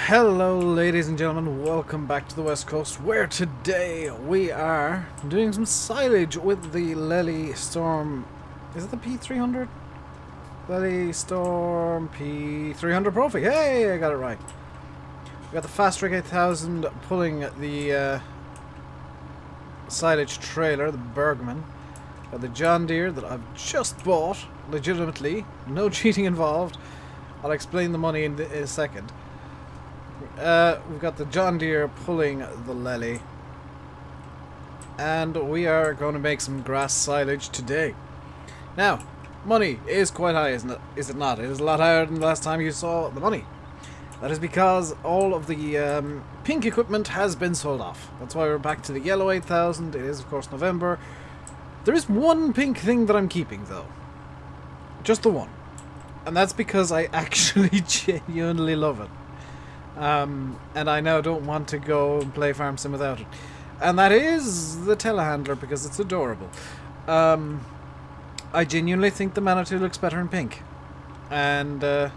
Hello ladies and gentlemen, welcome back to the West Coast, where today we are doing some silage with the Lely Storm. Is it the P300? Lely Storm P300 Profi. Hey, I got it right. We got the Fast Track 8000 pulling the silage trailer, the Bergman. Got the John Deere that I've just bought, legitimately, no cheating involved. I'll explain the money in a second. We've got the John Deere pulling the Lely, and we are going to make some grass silage today. Now, money is quite high, isn't it? Is it not? It is a lot higher than the last time you saw the money. That is because all of the pink equipment has been sold off. That's why we're back to the yellow 8000. It is, of course, November. There is one pink thing that I'm keeping, though. Just the one. And that's because I actually genuinely love it. And I now don't want to go and play Farm Sim without it. And that is the telehandler, because it's adorable. I genuinely think the Manitou looks better in pink. And I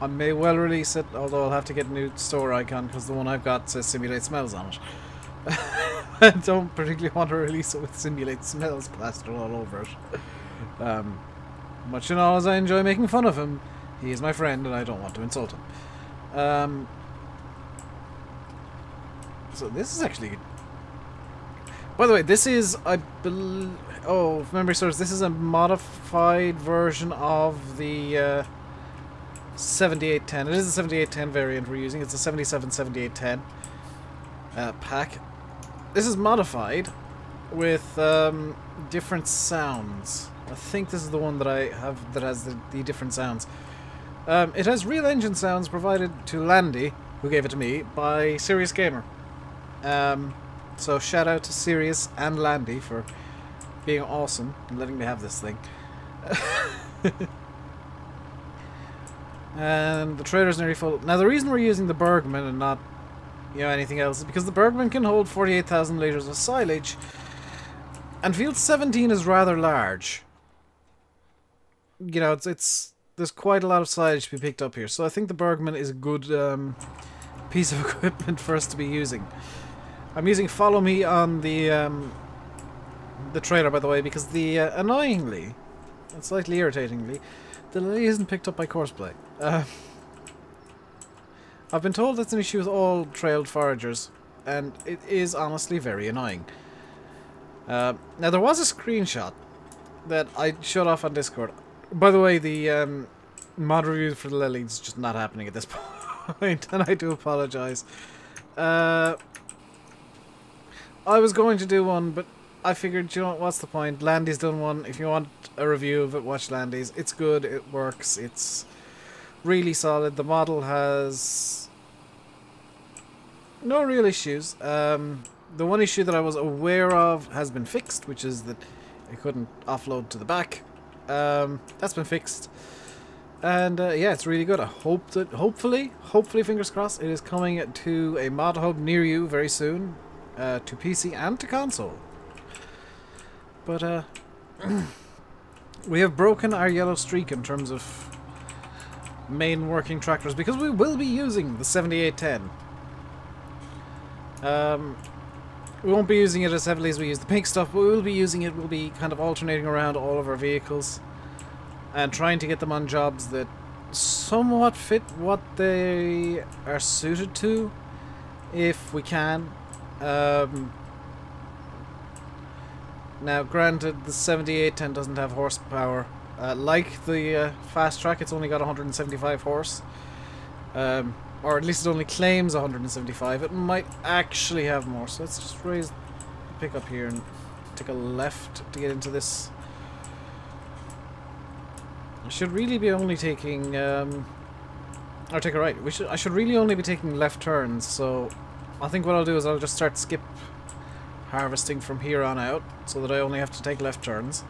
may well release it, although I'll have to get a new store icon, because the one I've got says Simulate Smells on it. I don't particularly want to release it with Simulate Smells plastered all over it. Much in all as I enjoy making fun of him, he is my friend and I don't want to insult him. So this is actually... By the way, this is, I believe... Oh, if memory serves, this is a modified version of the 7810. It is the 7810 variant we're using. It's a 777810 pack. This is modified with different sounds. I think this is the one that I have that has the different sounds. It has real engine sounds provided to Landy, who gave it to me, by Serious Gamer. So shout out to Serious and Landy for being awesome and letting me have this thing. And the trailer's nearly full. Now the reason we're using the Bergman and not, you know, anything else is because the Bergman can hold 48,000 litres of silage, and field 17 is rather large. You know, there's quite a lot of silage to be picked up here, so I think the Bergman is a good piece of equipment for us to be using. I'm using Follow Me on the trailer, by the way, because the annoyingly, and slightly irritatingly, the Lely isn't picked up by Courseplay. I've been told that's an issue with all trailed foragers, and it is honestly very annoying. Now there was a screenshot that I showed off on Discord. By the way, the mod review for the Lely is just not happening at this point, and I do apologise. I was going to do one, but I figured, you know what, what's the point? Landy's done one. If you want a review of it, watch Landy's. It's good, it works, it's really solid. The model has no real issues. The one issue that I was aware of has been fixed, which is that it couldn't offload to the back. That's been fixed, and yeah, it's really good. I hope that hopefully fingers crossed, it is coming to a mod hub near you very soon, to PC and to console. But we have broken our yellow streak in terms of main working tractors, because we will be using the 7810. We won't be using it as heavily as we use the pink stuff, but we will be using it. We'll be kind of alternating around all of our vehicles and trying to get them on jobs that somewhat fit what they are suited to, if we can. Now, granted, the 7810 doesn't have horsepower. Like the Fast Track, it's only got 175 horse. Or at least it only claims 175. It might actually have more. So let's just raise the pickup here and take a left to get into this. I should really be only taking, or take a right. I should really only be taking left turns. So I think what I'll do is I'll just start skip harvesting from here on out, so that I only have to take left turns.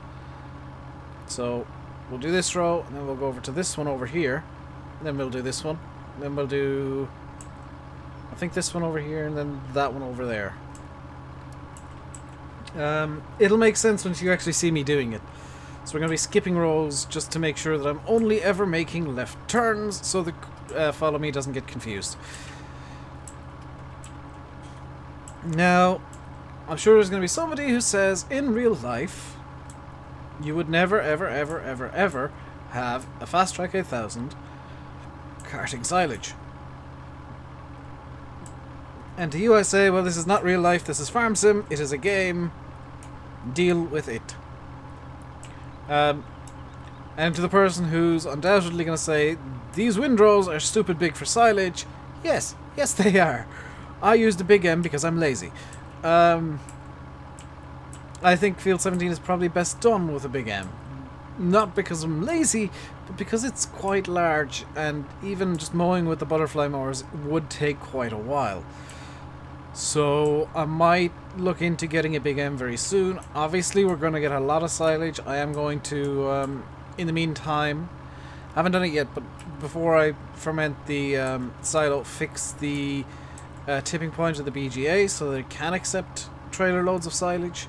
So we'll do this row, and then we'll go over to this one over here. And then we'll do this one. Then we'll do, I think, this one over here, and then that one over there. It'll make sense once you actually see me doing it. So we're going to be skipping rows just to make sure that I'm only ever making left turns, so the follow me doesn't get confused. Now, I'm sure there's going to be somebody who says, in real life, you would never, ever, ever, ever, ever have a Fast Track 8000 carting silage. And to you I say, well, this is not real life, this is Farm Sim, it is a game, deal with it. And to the person who's undoubtedly going to say, these windrows are stupid big for silage, yes, yes they are. I use the big M because I'm lazy. I think Field 17 is probably best done with a big M. Not because I'm lazy, but because it's quite large, and even just mowing with the butterfly mowers would take quite a while. So I might look into getting a big M very soon. Obviously we're going to get a lot of silage. I am going to, in the meantime, I haven't done it yet, but before I ferment the silo, fix the tipping point of the BGA so that it can accept trailer loads of silage.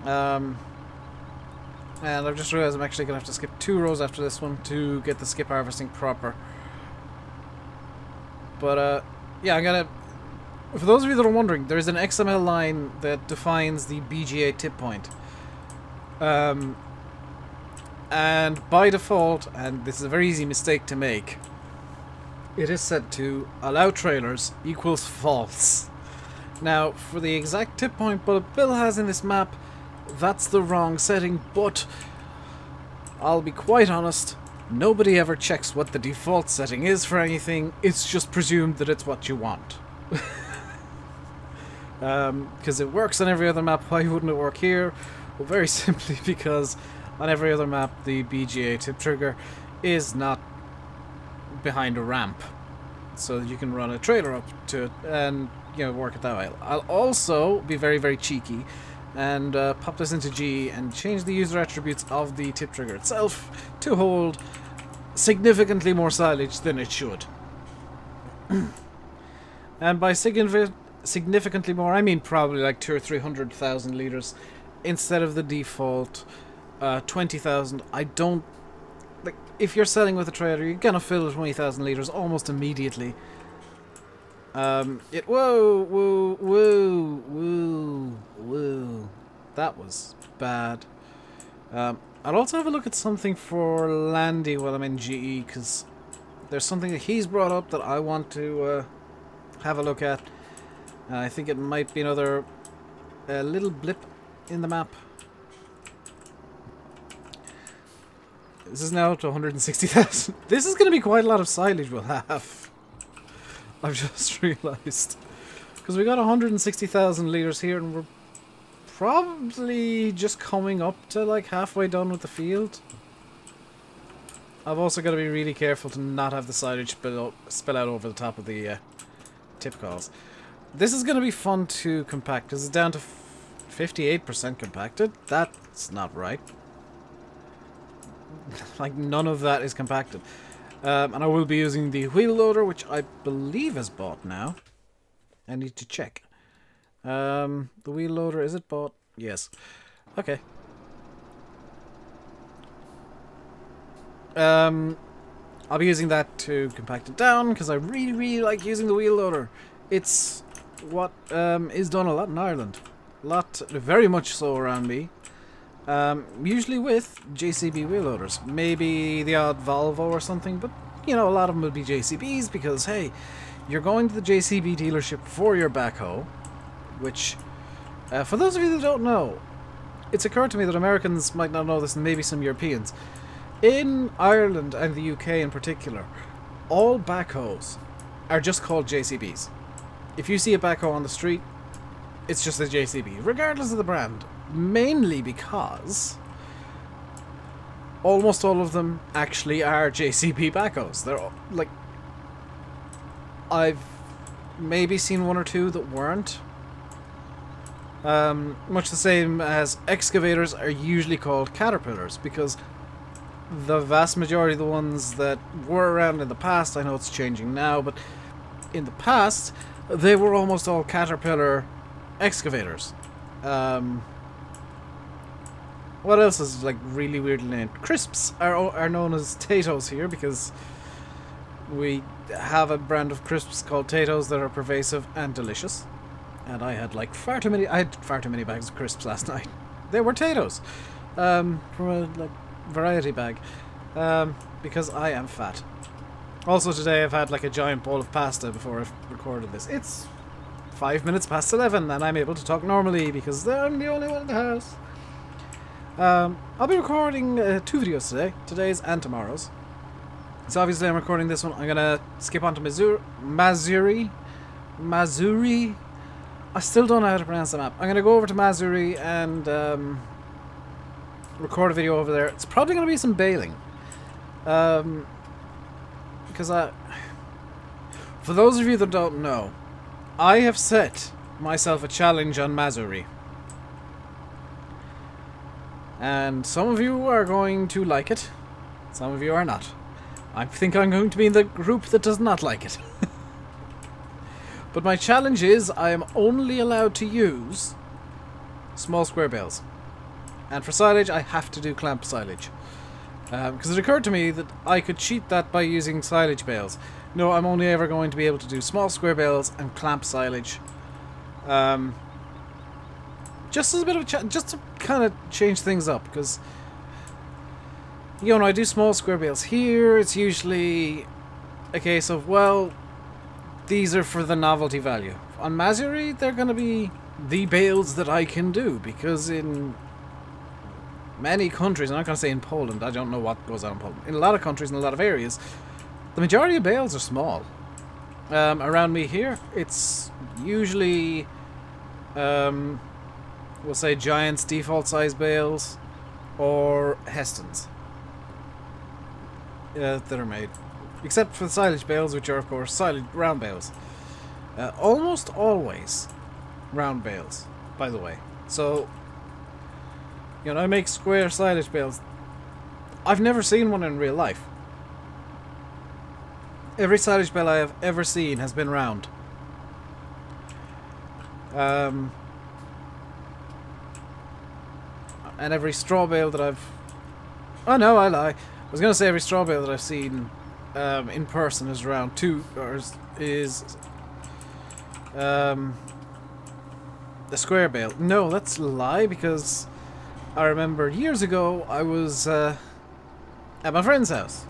And I've just realized I'm actually going to have to skip 2 rows after this one to get the skip harvesting proper. But yeah, I'm gonna... For those of you that are wondering, there is an XML line that defines the BGA tip point. And by default, and this is a very easy mistake to make, it is set to allow trailers equals false. Now, for the exact tip point BulletBill has in this map, that's the wrong setting, but I'll be quite honest, nobody ever checks what the default setting is for anything, it's just presumed that it's what you want. Because it works on every other map, why wouldn't it work here? Well, very simply because on every other map the BGA tip trigger is not behind a ramp. So you can run a trailer up to it and, you know, work it that way. I'll also be very, very cheeky and pop this into G and change the user attributes of the tip trigger itself to hold significantly more silage than it should. And by significantly more, I mean probably like 200,000 or 300,000 litres instead of the default 20,000. I don't... Like, if you're selling with a trailer, you're gonna fill 20,000 litres almost immediately. Whoa, whoa, whoa, whoa, whoa. That was bad. I'll also have a look at something for Landy while I'm in GE, because there's something that he's brought up that I want to have a look at. I think it might be another little blip in the map. This is now to 160,000. This is going to be quite a lot of silage we'll have. I've just realised. Because we got 160,000 litres here and we're probably just coming up to like halfway done with the field. I've also got to be really careful to not have the silage spill out over the top of the tip coils. This is going to be fun to compact because it's down to 58% compacted. That's not right. Like, none of that is compacted. And I will be using the wheel loader, which I believe is bought now. I need to check. The wheel loader, is it bought? Yes. Okay. I'll be using that to compact it down, because I really, really like using the wheel loader. It's what is done a lot in Ireland. Very much so around me. Usually with JCB wheel loaders. Maybe the odd Volvo or something, but you know, a lot of them will be JCBs because, hey, you're going to the JCB dealership for your backhoe, which, for those of you that don't know, it's occurred to me that Americans might not know this and maybe some Europeans. In Ireland and the UK in particular, all backhoes are just called JCBs. If you see a backhoe on the street, it's just a JCB, regardless of the brand. Mainly because almost all of them actually are JCB backhoes. They're all, like, I've maybe seen one or two that weren't. Much the same as excavators are usually called caterpillars, because the vast majority of the ones that were around in the past, I know it's changing now, but in the past they were almost all caterpillar excavators. What else is like really weirdly named? Crisps are known as Tatoes here because we have a brand of crisps called Tatoes that are pervasive and delicious. And I had like far too many bags of crisps last night. They were Tatoes. From a like variety bag. Because I am fat. Also today I've had like a giant bowl of pasta before I've recorded this. It's 5 minutes past 11 and I'm able to talk normally because I'm the only one in the house. I'll be recording 2 videos today. Today's and tomorrow's. So obviously I'm recording this one. I'm gonna skip on to Missouri. I still don't know how to pronounce the map. I'm gonna go over to Missouri and record a video over there. It's probably gonna be some bailing. Because for those of you that don't know, I have set myself a challenge on Missouri. And some of you are going to like it. Some of you are not. I think I'm going to be in the group that does not like it. But my challenge is I am only allowed to use small square bales. And for silage, I have to do clamp silage. Because it occurred to me that I could cheat that by using silage bales. No, I'm only ever going to be able to do small square bales and clamp silage. Just as a bit of a just to kind of change things up, because you know, when I do small square bales here, it's usually a case of, well, these are for the novelty value. On Missouri, they're going to be the bales that I can do, because in many countries, I'm not going to say in Poland, I don't know what goes on in Poland, in a lot of countries, in a lot of areas, the majority of bales are small. Around me here, it's usually, we'll say Giant's default size bales, or Heston's that are made. Except for the silage bales, which are of course silage round bales. Almost always round bales, by the way. So, you know, I make square silage bales. I've never seen one in real life. Every silage bale I have ever seen has been round. And every straw bale that I've... Oh no, I lie. I was going to say every straw bale that I've seen in person is round too, or is a square bale. No, that's a lie, because I remember years ago I was at my friend's house.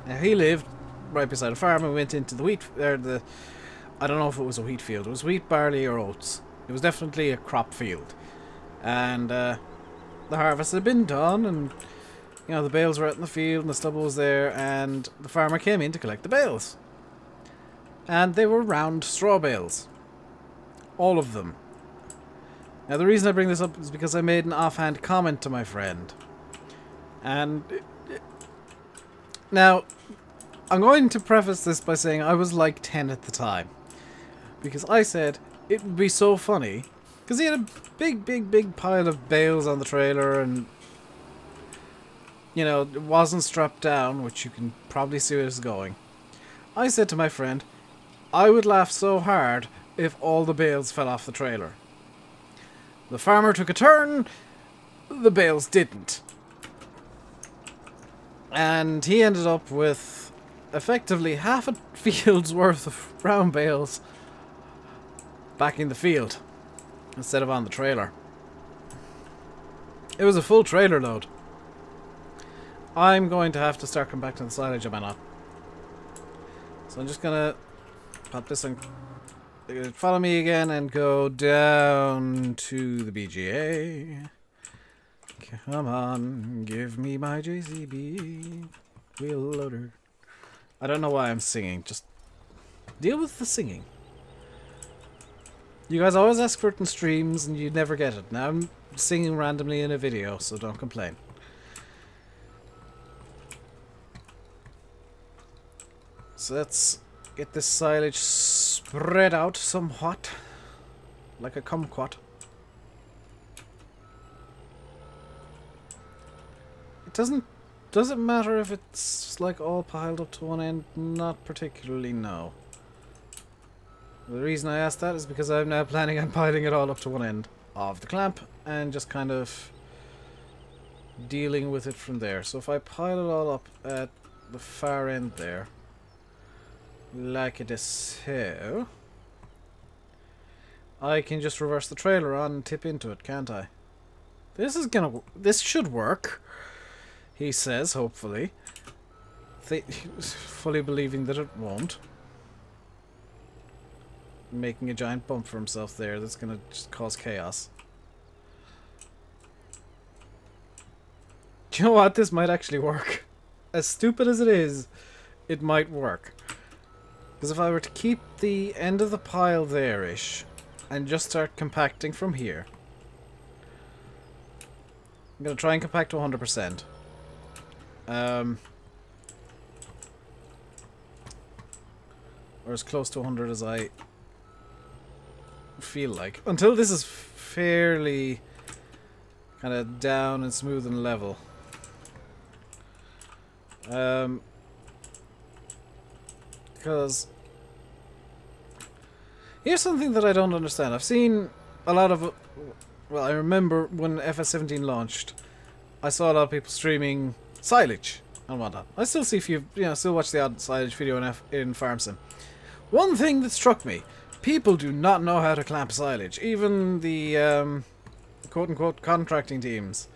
Now, he lived right beside a farm, and we went into the wheat, I don't know if it was a wheat field. It was wheat, barley, or oats. It was definitely a crop field. And the harvest had been done, and you know, the bales were out in the field, and the stubble was there, and the farmer came in to collect the bales. And they were round straw bales. All of them. Now, the reason I bring this up is because I made an offhand comment to my friend. And now, I'm going to preface this by saying I was like 10 at the time. Because I said it would be so funny, because he had a big pile of bales on the trailer, and you know, it wasn't strapped down, which you can probably see where it's going. I said to my friend, I would laugh so hard if all the bales fell off the trailer. The farmer took a turn, the bales didn't. And he ended up with effectively half a field's worth of brown bales back in the field instead of on the trailer. It was a full trailer load. I'm going to have to start coming back to the silage, am I not? So I'm just gonna pop this and follow me again and go down to the BGA. Come on, give me my JCB wheel loader. I don't know why I'm singing, just deal with the singing. You guys always ask for it in streams and you never get it. Now I'm singing randomly in a video, so don't complain. So let's get this silage spread out somewhat, like a kumquat. Does it matter if it's like all piled up to one end? Not particularly, no. The reason I asked that is because I'm now planning on piling it all up to one end of the clamp and just kind of dealing with it from there. So if I pile it all up at the far end there, like it is so, I can just reverse the trailer on and tip into it, can't I? This should work, he says, hopefully. Fully believing that it won't. Making a giant bump for himself there that's gonna just cause chaos. Do you know what? This might actually work. As stupid as it is, it might work. Because if I were to keep the end of the pile there-ish and just start compacting from here. I'm going to try and compact to 100%. Or as close to 100 as I feel like. Until this is fairly kind of down and smooth and level. Because here's something that I don't understand. I've seen a lot of... Well, I remember when FS17 launched, I saw a lot of people streaming Silage and whatnot. I still see a few, still watch the odd Silage video in Farm Sim. One thing that struck me, people do not know how to clamp silage. Even the quote-unquote contracting teams.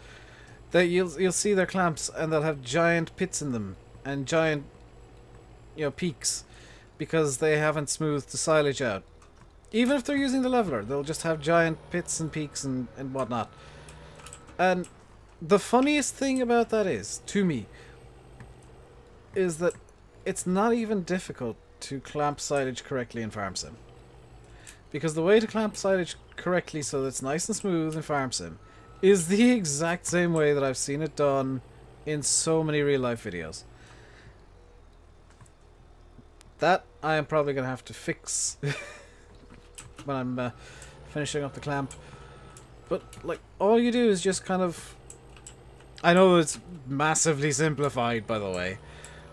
You'll see their clamps and they'll have giant pits in them and giant, peaks because they haven't smoothed the silage out. Even if they're using the leveler, they'll just have giant pits and peaks and whatnot. And the funniest thing about that is, to me, is that it's not even difficult to clamp silage correctly in Farm Sim. Because the way to clamp silage correctly so that it's nice and smooth in Farm Sim is the exact same way that I've seen it done in so many real life videos. That I am probably going to have to fix when I'm finishing up the clamp. But, like, all you do is just kind of... I know it's massively simplified, by the way.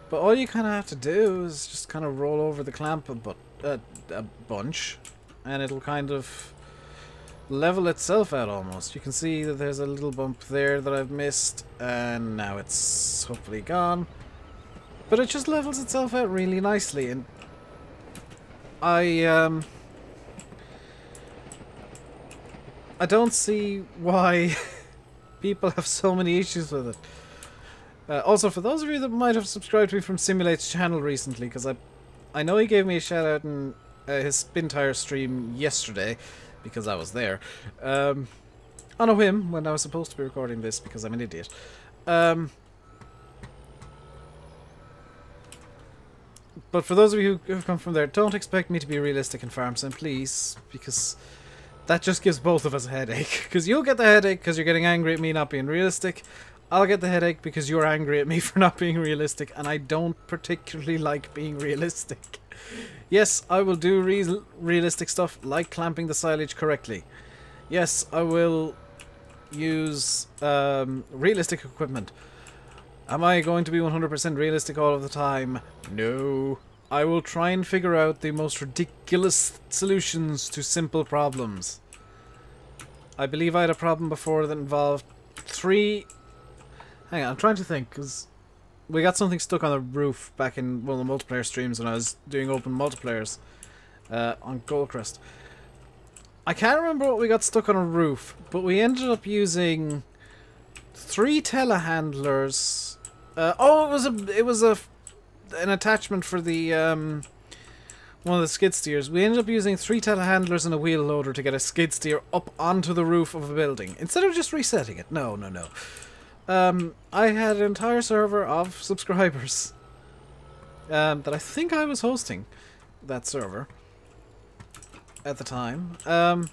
But all you kind of have to do is just kind of roll over the clamp a bunch. And it'll kind of level itself out almost. You can see that there's a little bump there that I've missed. And now it's hopefully gone. But it just levels itself out really nicely. And I don't see why people have so many issues with it. Also, for those of you that might have subscribed to me from Simulate's channel recently, because I know he gave me a shout out in his spin tire stream yesterday, because I was there, on a whim when I was supposed to be recording this because I'm an idiot. But for those of you who have come from there, don't expect me to be realistic in Farm Sim, please, because that just gives both of us a headache. Because you'll get the headache because you're getting angry at me not being realistic. I'll get the headache because you're angry at me for not being realistic, and I don't particularly like being realistic. Yes, I will do realistic stuff like clamping the silage correctly. Yes, I will use realistic equipment. Am I going to be 100% realistic all of the time? No. I will try and figure out the most ridiculous solutions to simple problems. I believe I had a problem before that involved 3... Hang on, I'm trying to think, because we got something stuck on the roof back in one of the multiplayer streams when I was doing open multiplayers on Goldcrest. I can't remember what we got stuck on a roof, but we ended up using 3 telehandlers. It was an attachment for the one of the skid steers. We ended up using 3 telehandlers and a wheel loader to get a skid steer up onto the roof of a building instead of just resetting it. No. I had an entire server of subscribers that I think I was hosting that server at the time. I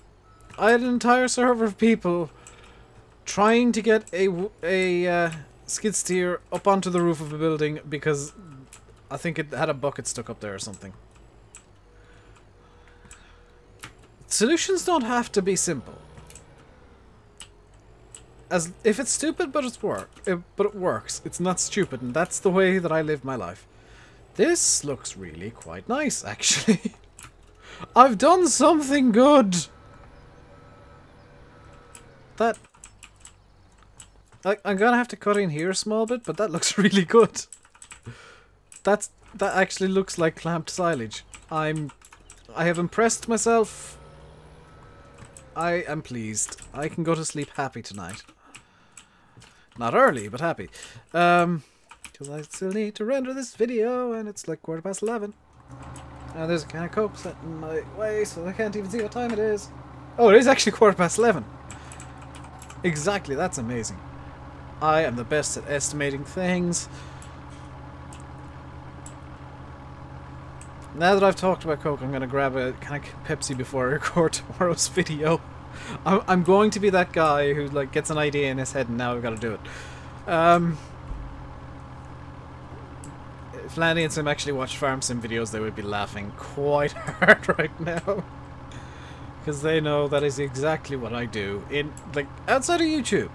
had an entire server of people trying to get a skid steer up onto the roof of a building because I think it had a bucket stuck up there or something. Solutions don't have to be simple. If it's stupid, but it works. It's not stupid, and that's the way that I live my life. This looks really quite nice, actually. I've done something good. I'm gonna have to cut in here a small bit, but that looks really good. That actually looks like clamped silage. I have impressed myself. I am pleased. I can go to sleep happy tonight. Not early, but happy. Because I still need to render this video, and it's like 11:15. And there's a can of Coke set in my way, so I can't even see what time it is. Oh, it is actually 11:15. Exactly, that's amazing. I am the best at estimating things. Now that I've talked about Coke, I'm going to grab a can of Pepsi before I record tomorrow's video. I'm going to be that guy who like gets an idea in his head and now I've got to do it. If Lanny and Sim actually watched Farm Sim videos, they would be laughing quite hard right now. Because they know that is exactly what I do. In like outside of YouTube.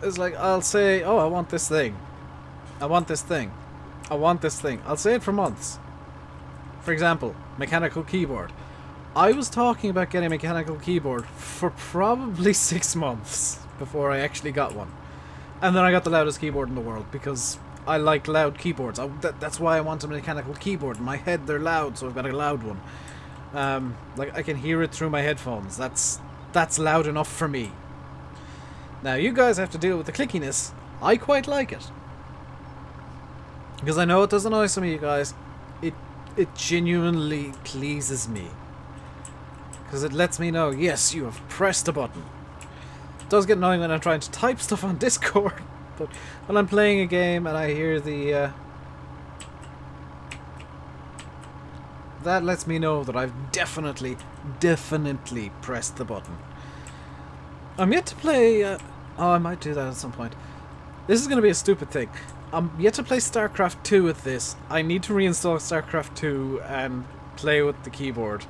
It's like I'll say, oh, I want this thing. I want this thing. I want this thing. I'll say it for months. For example, mechanical keyboard. I was talking about getting a mechanical keyboard for probably 6 months before I actually got one. And then I got the loudest keyboard in the world because I like loud keyboards. That's why I want a mechanical keyboard. In my head they're loud, so I've got a loud one. Like I can hear it through my headphones. That's loud enough for me. Now you guys have to deal with the clickiness. I quite like it. Because I know it does annoy some of you guys. It genuinely pleases me. Because it lets me know, yes, you have pressed a button. It does get annoying when I'm trying to type stuff on Discord. But when I'm playing a game and I hear the... that lets me know that I've definitely pressed the button. I'm yet to play... oh, I might do that at some point. This is going to be a stupid thing. I'm yet to play StarCraft 2 with this. I need to reinstall StarCraft 2 and play with the keyboard.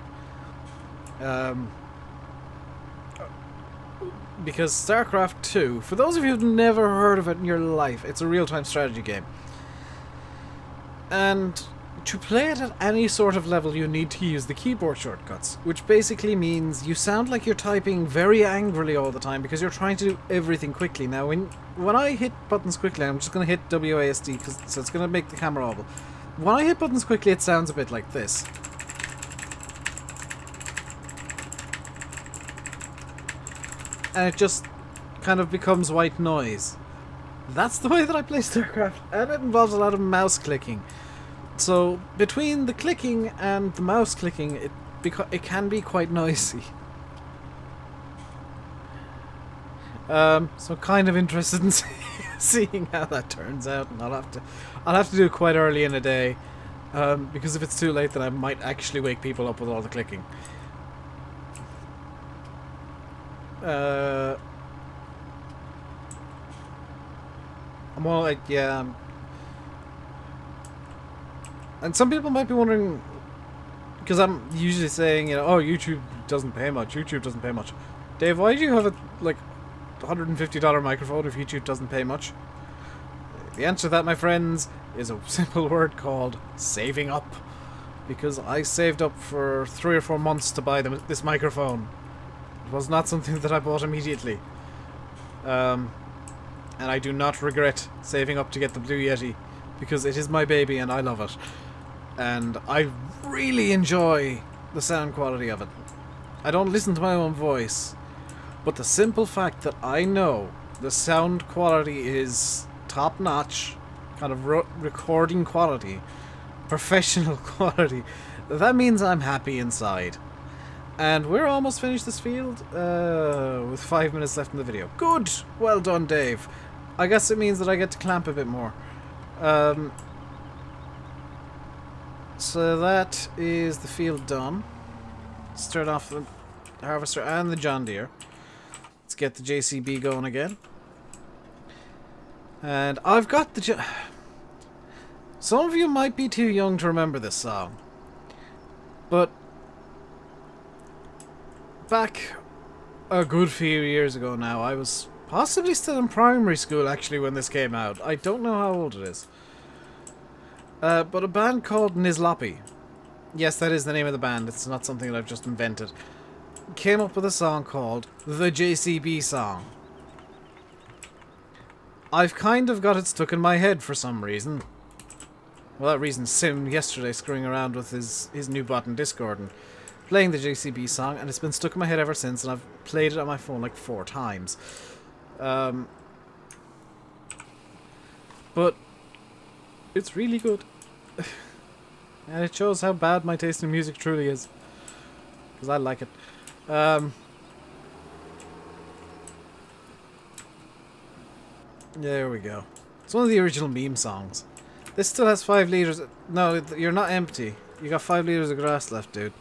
Because StarCraft 2, for those of you who've never heard of it in your life, it's a real-time strategy game. And to play it at any sort of level, you need to use the keyboard shortcuts, which basically means you sound like you're typing very angrily all the time because you're trying to do everything quickly. Now, when I hit buttons quickly, I'm just going to hit WASD, so it's going to make the camera wobble. When I hit buttons quickly, it sounds a bit like this. And it just kind of becomes white noise. That's the way that I play StarCraft, and it involves a lot of mouse clicking. So between the clicking and the mouse clicking, it can be quite noisy. So kind of interested in seeing how that turns out, and I'll have to do it quite early in the day, because if it's too late, then I might actually wake people up with all the clicking. I'm all like, yeah. And some people might be wondering, because I'm usually saying, you know, oh, YouTube doesn't pay much. YouTube doesn't pay much. Dave, why do you have a like $150 microphone if YouTube doesn't pay much? The answer to that, my friends, is a simple word called saving up. Because I saved up for 3 or 4 months to buy this microphone. It was not something that I bought immediately. And I do not regret saving up to get the Blue Yeti, because it is my baby and I love it. And I really enjoy the sound quality of it. I don't listen to my own voice, but the simple fact that I know the sound quality is top-notch, kind of recording quality, professional quality, that means I'm happy inside. And we're almost finished this field, with 5 minutes left in the video. Good! Well done, Dave. I guess it means that I get to clamp a bit more. So that is the field done. Start off the harvester and the John Deere. Let's get the JCB going again. And I've got the... Some of you might be too young to remember this song. But back a good few years ago now, I was possibly still in primary school actually when this came out. I don't know how old it is. But a band called Nizloppy, yes, that is the name of the band, it's not something that I've just invented, came up with a song called The JCB Song. I've kind of got it stuck in my head for some reason. Well, that reason Sim yesterday screwing around with his new bot in Discord and playing the JCB song, and it's been stuck in my head ever since, and I've played it on my phone like 4 times. But it's really good. And it shows how bad my taste in music truly is. Because I like it. There we go. It's one of the original meme songs. This still has 5 liters. No, you're not empty. You got 5 liters of grass left, dude.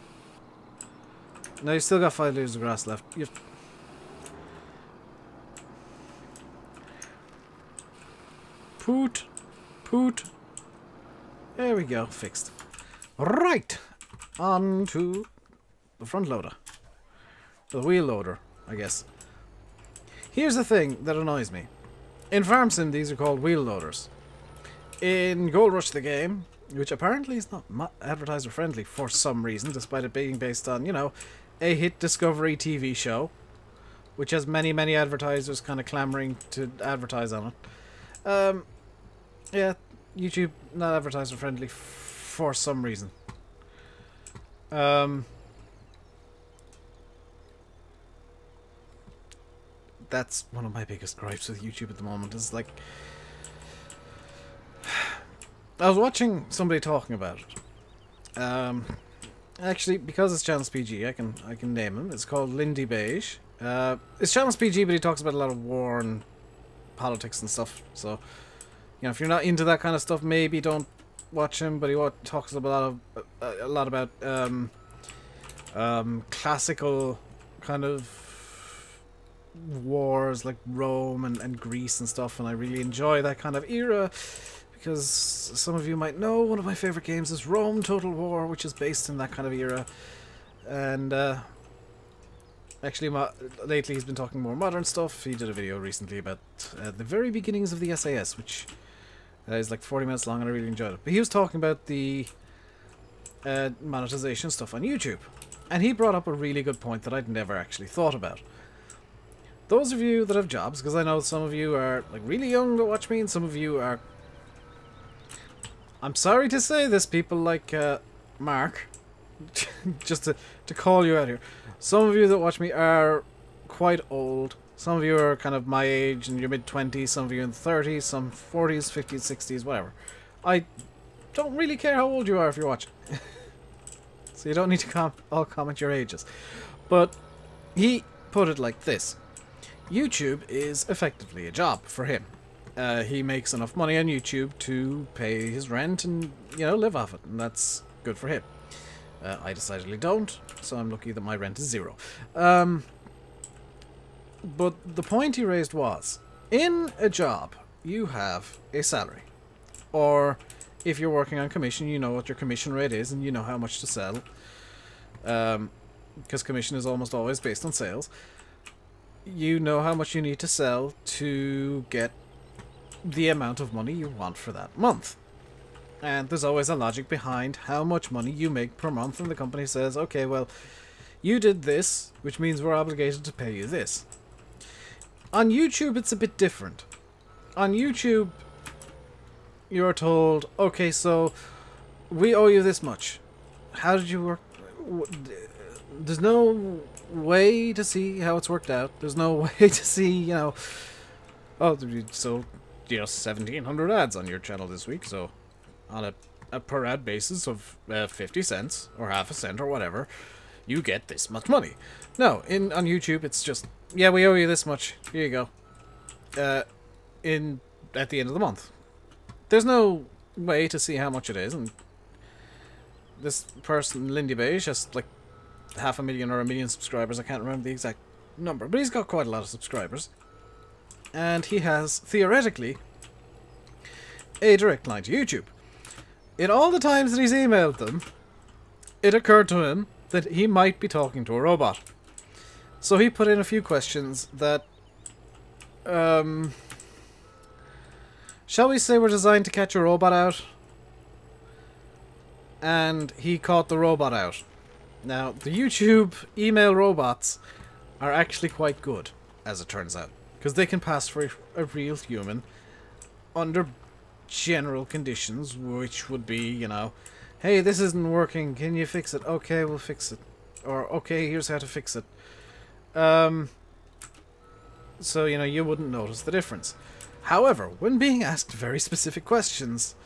No, you still got 5 liters of grass left. Poot. Poot. There we go. Fixed. Right. On to the front loader. The wheel loader, I guess. Here's the thing that annoys me. In Farm Sim, these are called wheel loaders. In Gold Rush the game, which apparently is not advertiser friendly for some reason, despite it being based on, you know, a hit Discovery TV show, which has many, many advertisers kind of clamoring to advertise on it. Yeah, YouTube not advertiser friendly for some reason. That's one of my biggest gripes with YouTube at the moment. Is like, I was watching somebody talking about it. Actually, because it's channel's PG, I can name him. It's called Lindy Beige. It's channel's PG, but he talks about a lot of war and politics and stuff. So, you know, if you're not into that kind of stuff, maybe don't watch him. But he talks about a lot about classical kind of wars like Rome and Greece and stuff, and I really enjoy that kind of era because some of you might know one of my favorite games is Rome Total War, which is based in that kind of era. And actually lately he's been talking more modern stuff. He did a video recently about the very beginnings of the SAS, which is like 40 minutes long, and I really enjoyed it. But he was talking about the monetization stuff on YouTube, and he brought up a really good point that I'd never actually thought about. Those of you that have jobs, because I know some of you are like really young that watch me, and some of you are, I'm sorry to say this, people like Mark, just to call you out here. Some of you that watch me are quite old. Some of you are kind of my age in your mid-20s, some of you in the 30s, some 40s, 50s, 60s, whatever. I don't really care how old you are if you're watching. So you don't need to all comment your ages. But he put it like this. YouTube is effectively a job for him. He makes enough money on YouTube to pay his rent and, you know, live off it. And that's good for him. I decidedly don't, so I'm lucky that my rent is 0. But the point he raised was, in a job, you have a salary. Or, if you're working on commission, you know what your commission rate is and you know how much to sell. Because commission is almost always based on sales. You know how much you need to sell to get the amount of money you want for that month. And there's always a logic behind how much money you make per month, and the company says, okay, well, you did this, which means we're obligated to pay you this. On YouTube, it's a bit different. On YouTube, you're told, okay, so we owe you this much. How did you work? There's no way to see how it's worked out. There's no way to see, you know, oh, so, you know, 1,700 ads on your channel this week, so on a per ad basis of 50 cents or half a cent or whatever, you get this much money. No, on YouTube, it's just, yeah, we owe you this much. Here you go. At the end of the month. There's no way to see how much it is, and this person, Lindy Beige, has like 500,000 or 1 million subscribers. I can't remember the exact number, but he's got quite a lot of subscribers. And he has, theoretically, a direct line to YouTube. In all the times that he's emailed them, it occurred to him that he might be talking to a robot. So he put in a few questions that, shall we say, were designed to catch a robot out? And he caught the robot out. Now, the YouTube email robots are actually quite good, as it turns out, because they can pass for a real human under general conditions, which would be, you know, hey, this isn't working, can you fix it? Okay, we'll fix it. Or, okay, here's how to fix it. So, you know, you wouldn't notice the difference. However, when being asked very specific questions,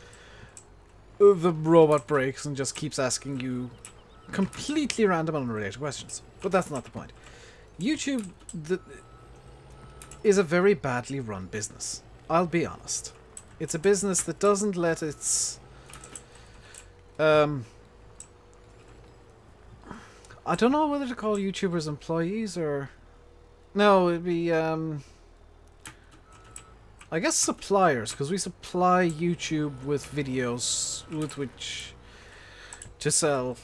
the robot breaks and just keeps asking you completely random and unrelated questions. But that's not the point. YouTube is a very badly run business. I'll be honest. It's a business that doesn't let its... I don't know whether to call YouTubers employees or... No, it'd be, I guess suppliers, because we supply YouTube with videos with which to sell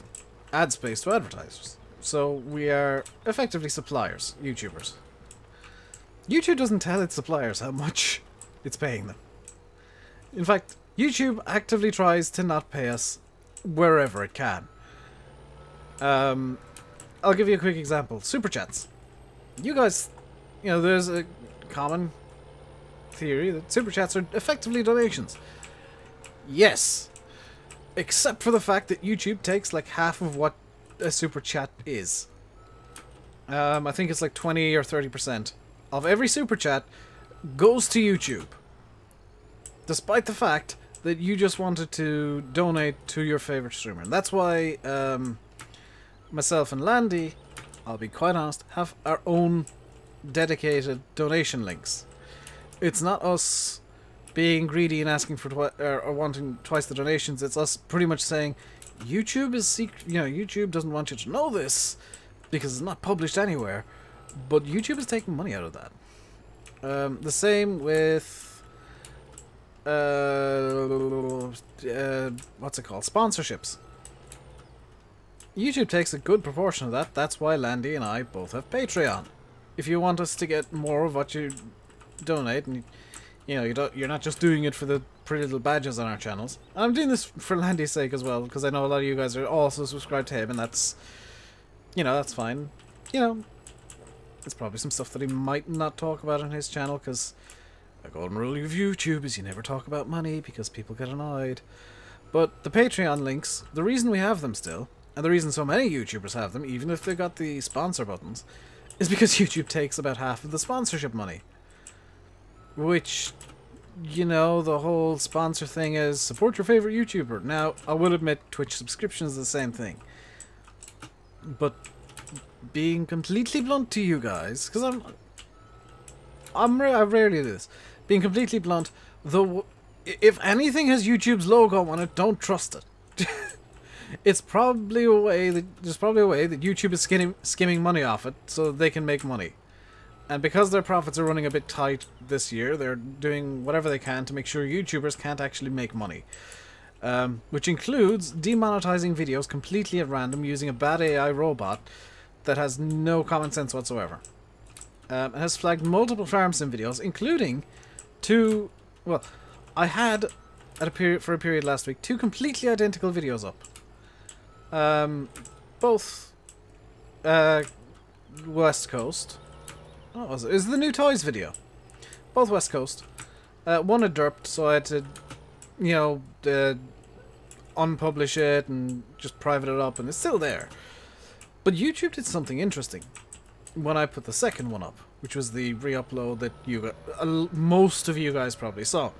ad space to advertisers. So we are effectively suppliers, YouTubers. YouTube doesn't tell its suppliers how much it's paying them. In fact, YouTube actively tries to not pay us wherever it can. I'll give you a quick example. Super Chats. You guys, you know, there's a common theory that Super Chats are effectively donations. Yes. Except for the fact that YouTube takes like half of what a Super Chat is. I think it's like 20 or 30% of every Super Chat goes to YouTube. Despite the fact that you just wanted to donate to your favorite streamer. And that's why myself and Landy, I'll be quite honest, have our own dedicated donation links. It's not us being greedy and asking for or wanting twice the donations. It's us pretty much saying YouTube is secret. You know, YouTube doesn't want you to know this because it's not published anywhere. But YouTube is taking money out of that. The same with what's it called? Sponsorships. YouTube takes a good proportion of that. That's why Landy and I both have Patreon. If you want us to get more of what you donate, and you know you're not just doing it for the pretty little badges on our channels. And I'm doing this for Landy's sake as well, because I know a lot of you guys are also subscribed to him, and that's, you know, that's fine. You know, it's probably some stuff that he might not talk about on his channel, because the golden rule of YouTube is you never talk about money because people get annoyed. But the Patreon links, the reason we have them still, and the reason so many YouTubers have them, even if they've got the sponsor buttons, is because YouTube takes about half of the sponsorship money. Which, you know, the whole sponsor thing is support your favorite YouTuber. Now, I will admit Twitch subscriptions are the same thing. But being completely blunt to you guys, because I rarely do this. Being completely blunt, if anything has YouTube's logo on it, don't trust it. It's probably a way that there's probably a way that YouTube is skimming money off it so they can make money. And because their profits are running a bit tight this year, they're doing whatever they can to make sure YouTubers can't actually make money. Which includes demonetizing videos completely at random using a bad AI robot that has no common sense whatsoever. It has flagged multiple farm sim videos, including two... Well, I had, for a period last week, 2 completely identical videos up. Both West Coast. What was it? It was the new toys video. Both West Coast. One had derped, so I had to, you know, unpublish it and just private it up, and it's still there. But YouTube did something interesting when I put the second one up, which was the re-upload that most of you guys probably saw.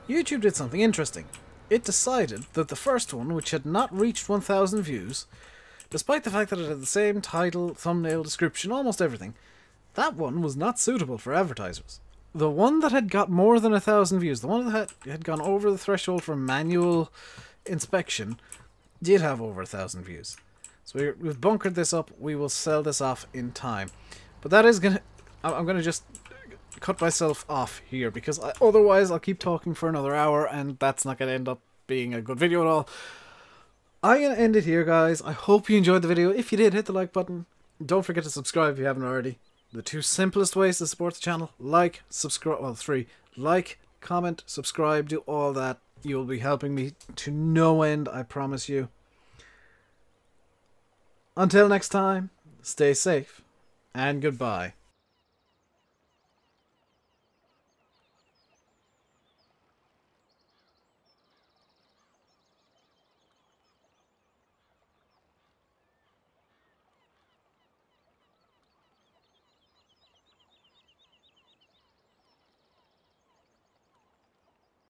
YouTube did something interesting. It decided that the first one, which had not reached 1,000 views, despite the fact that it had the same title, thumbnail, description, almost everything, that one was not suitable for advertisers. The one that had got more than 1,000 views, the one that had gone over the threshold for manual inspection, did have over 1,000 views. So we've bunkered this up. We will sell this off in time. But that is gonna... I'm gonna just cut myself off here, because otherwise I'll keep talking for another hour, and that's not gonna end up being a good video at all. I'm gonna end it here, guys. I hope you enjoyed the video. If you did, hit the like button. Don't forget to subscribe if you haven't already. The 2 simplest ways to support the channel: like, subscribe, well, 3. Like, comment, subscribe, do all that. You'll be helping me to no end, I promise you. Until next time, stay safe, and goodbye.